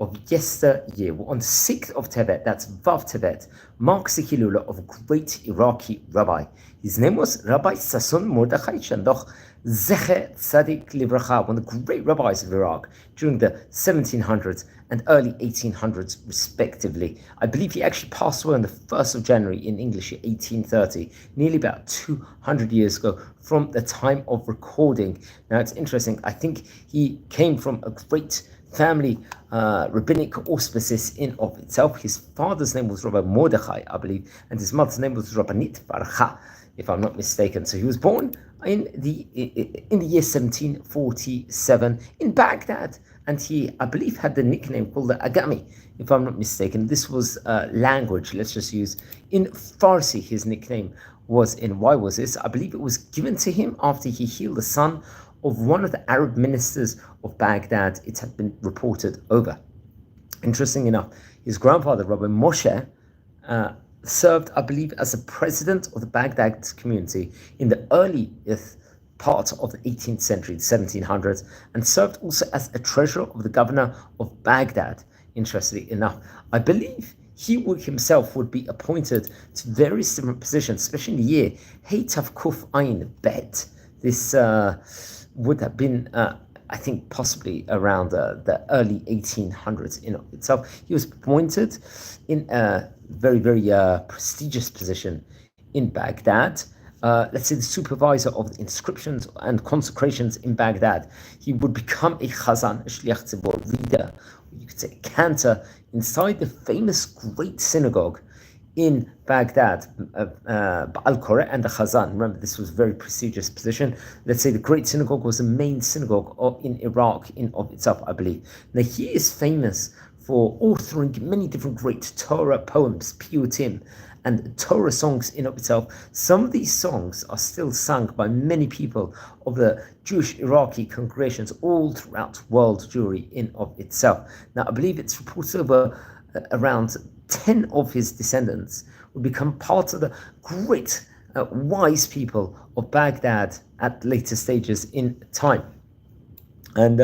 of yesteryear. On the 6th of Tevet, that's Vav Tevet, marks the Hilula of a great Iraqi rabbi. His name was Rabbi Sasson Sanduch Z'tl, one of the great rabbis of Iraq during the 1700s and early 1800s, respectively. I believe he actually passed away on the 1st of January in English, 1830, nearly about 200 years ago from the time of recording. Now, it's interesting. I think he came from a great family, rabbinic auspices in of itself. His father's name was Rabbi Mordechai, I believe, and his mother's name was Rabbanit Barucha, if I'm not mistaken. So he was born in the year 1747 in Baghdad, and he, I believe, had the nickname called the Agami, if I'm not mistaken. This was language, let's just use, in Farsi, his nickname was in. Why was this? I believe it was given to him after he healed the son of one of the Arab ministers of Baghdad, it had been reported over. Interesting enough, his grandfather, Rabbi Moshe, served, I believe, as the president of the Baghdad community in the early part of the 18th century, the 1700s, and served also as a treasurer of the governor of Baghdad. Interestingly enough, I believe he himself would be appointed to various different positions, especially in the year Hey Tav Kuf Ayin Bet. This would have been, I think, possibly around the early 1800s in itself. He was appointed in a very, very prestigious position in Baghdad. Let's say the supervisor of the inscriptions and consecrations in Baghdad. He would become a chazan, a shliach tzibor, reader, you could say a cantor, inside the famous great synagogue in Baghdad, Al-Qura and the Khazan. Remember, this was a very prestigious position. Let's say the Great Synagogue was the main synagogue in Iraq in of itself, I believe. Now, he is famous for authoring many different great Torah poems, piyutim, and Torah songs in of itself. Some of these songs are still sung by many people of the Jewish Iraqi congregations all throughout world Jewry in of itself. Now, I believe it's reported over around 10 of his descendants would become part of the great wise people of Baghdad at later stages in time. And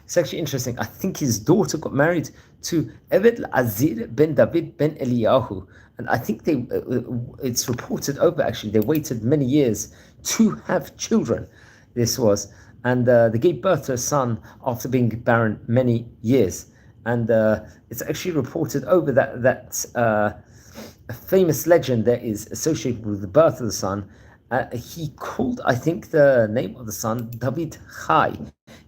it's actually interesting. I think his daughter got married to Eved Azir ben David ben Eliyahu, and I think it's reported over, actually, they waited many years to have children, this was, and they gave birth to a son after being barren many years. And it's actually reported over that a famous legend that is associated with the birth of the son. He called, I think, the name of the son David Chai,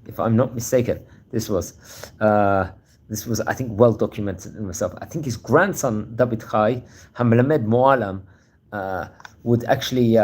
if I'm not mistaken. This was, I think, well documented in myself. I think his grandson David Chai, Hamlamed Moalam, would actually,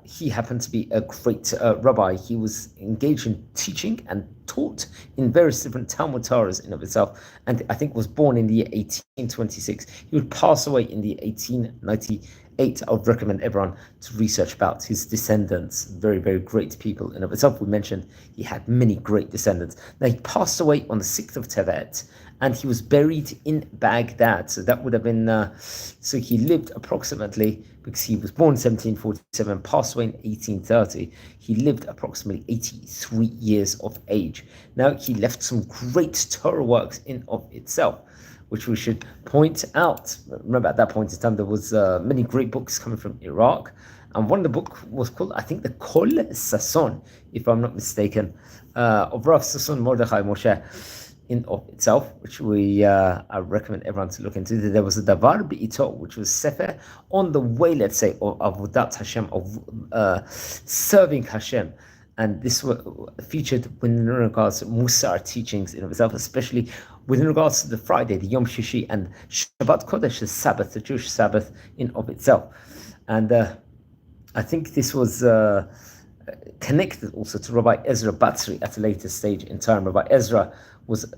he happened to be a great rabbi. He was engaged in teaching and taught in various different Talmud Torahs in of itself, and I think was born in the year 1826. He would pass away in the 1898. I would recommend everyone to research about his descendants. Very, very great people in of itself. We mentioned he had many great descendants. Now, he passed away on the 6th of Tevet, and he was buried in Baghdad. So that would have been, so he lived approximately, because he was born in 1747, passed away in 1830, he lived approximately 83 years of age. Now, he left some great Torah works in of itself, which we should point out. Remember, at that point in time, there was many great books coming from Iraq, and one of the books was called, I think, the Kol Sasson, if I'm not mistaken, of Rabbi Sasson Mordechai Moshe in of itself, which I recommend everyone to look into. There was a Davar Be'ito, which was Sefer on the way, let's say, of Avodat Hashem, of serving Hashem. And this was featured in regards to Musar teachings in of itself, especially within regards to the Friday, the Yom Shishi, and Shabbat Kodesh, the Sabbath, the Jewish Sabbath in of itself. And I think this was connected also to Rabbi Ezra Batzri at a later stage in time. Rabbi Ezra was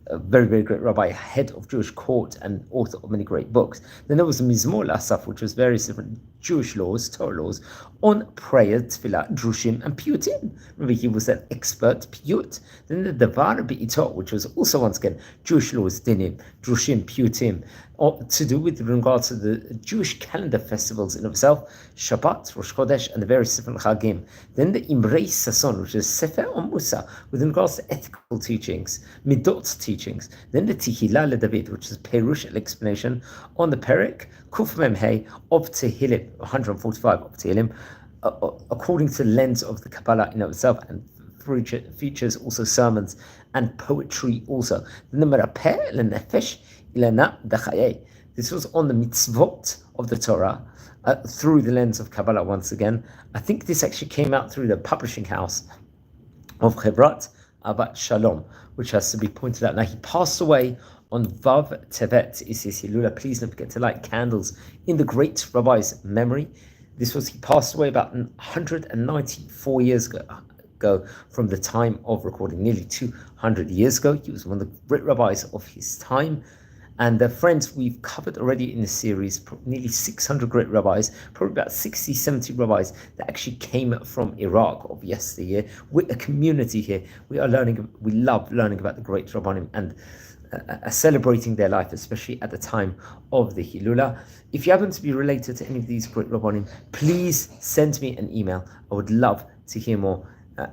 a very, very great rabbi, head of Jewish court and author of many great books. Then there was the Mizmor Asaf, which was various different Jewish laws, Torah laws, on prayer, tefillah, drushim, and piyutim. Remember, he was an expert piyut. Then the Davar Be'ito, which was also, once again, Jewish laws, dinim, drushim, piyutim, to do with regards to the Jewish calendar festivals in itself, Shabbat, Rosh Chodesh, and the various different Chagim. Then the Imrei Sasson, which is Sefer on Musa, with regards to ethical teachings, Midot teachings. Then the Tehillah LeDavid, which is Perush, explanation on the Perek, Kuf Mem Hey of Tehillim, 145 of Tehillim, according to the lens of the Kabbalah in itself, and features also sermons and poetry also. Then the Merapeh LeNefesh Ilana Dachaye. This was on the mitzvot of the Torah through the lens of Kabbalah once again. I think this actually came out through the publishing house of Chevrat Abat Shalom, which has to be pointed out. Now, he passed away on Vav Tevet, is his Hilula. Please don't forget to light candles in the great rabbi's memory. He passed away about 194 years ago from the time of recording, nearly 200 years ago. He was one of the great rabbis of his time. And friends, we've covered already in the series nearly 600 great rabbis, probably about 60, 70 rabbis that actually came from Iraq of yesteryear. We're a community here. We love learning about the great rabbanim and celebrating their life, especially at the time of the Hilula. If you happen to be related to any of these great rabbanim, please send me an email. I would love to hear more.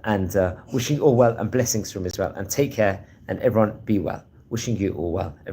And wishing you all well and blessings from Israel. And take care, and everyone be well. Wishing you all well.